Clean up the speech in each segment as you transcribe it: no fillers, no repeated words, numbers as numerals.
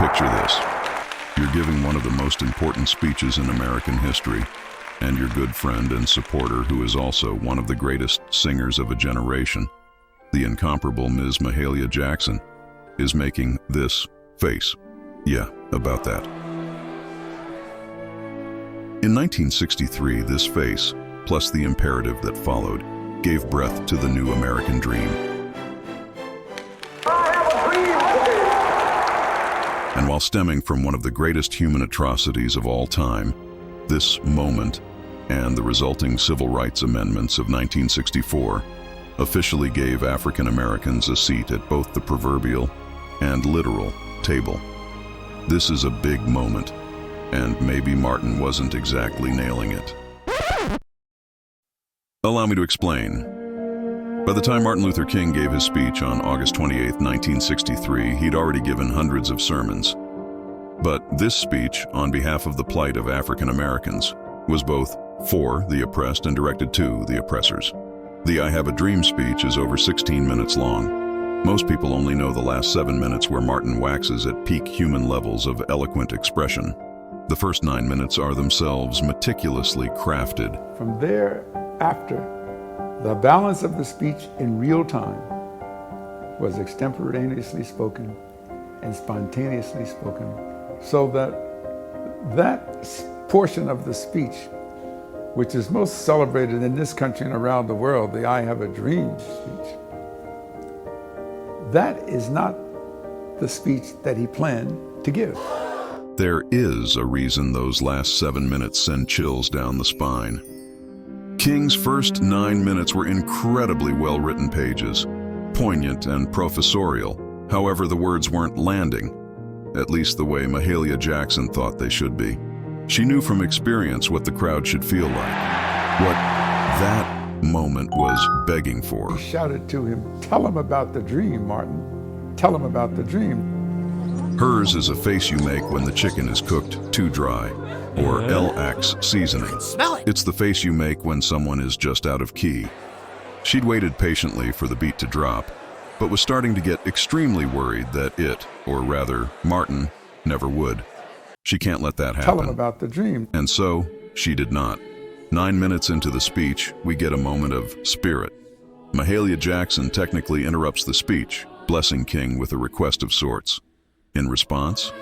picture this. You're giving one of the most important speeches in American history, and your good friend and supporter, who is also one of the greatest singers of a generation, the incomparable Ms. Mahalia Jackson, is making this face. Yeah, about that. In 1963, this face, plus the imperative that followed, gave breath to the new American dream. And while stemming from one of the greatest human atrocities of all time, this moment and the resulting civil rights amendments of 1964 officially gave African Americans a seat at both the proverbial and literal table. This is a big moment, and maybe Martin wasn't exactly nailing it. Allow me to explain. By the time Martin Luther King gave his speech on August 28, 1963, he'd already given hundreds of sermons. But this speech, on behalf of the plight of African Americans, was both for the oppressed and directed to the oppressors. The I Have a Dream speech is over 16 minutes long. Most people only know the last 7 minutes, where Martin waxes at peak human levels of eloquent expression. The first 9 minutes are themselves meticulously crafted. From thereafter, the balance of the speech in real time was extemporaneously spoken and spontaneously spoken, so that portion of the speech, which is most celebrated in this country and around the world, the I Have a Dream speech, that is not the speech that he planned to give. There is a reason those last 7 minutes send chills down the spine. King's first 9 minutes were incredibly well-written pages, poignant and professorial. However, the words weren't landing, at least the way Mahalia Jackson thought they should be. She knew from experience what the crowd should feel like, what that moment was begging for. He shouted to him, "Tell him about the dream, Martin. Tell him about the dream." Hers is a face you make when the chicken is cooked too dry, or LX seasoning. Smell it! It's the face you make when someone is just out of key. She'd waited patiently for the beat to drop, but was starting to get extremely worried that it, or rather Martin, never would. She can't let that happen. Tell him about the dream. And so, she did not. 9 minutes into the speech, we get a moment of spirit. Mahalia Jackson technically interrupts the speech, blessing King with a request of sorts. In response,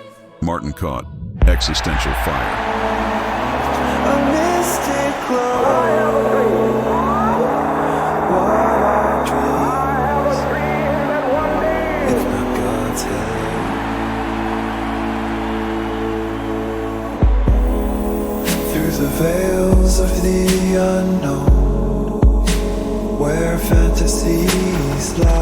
Martin caught existential fire. A mystic glow. What are dreams? If not God's hand. Through the veils of the unknown, where fantasies lie.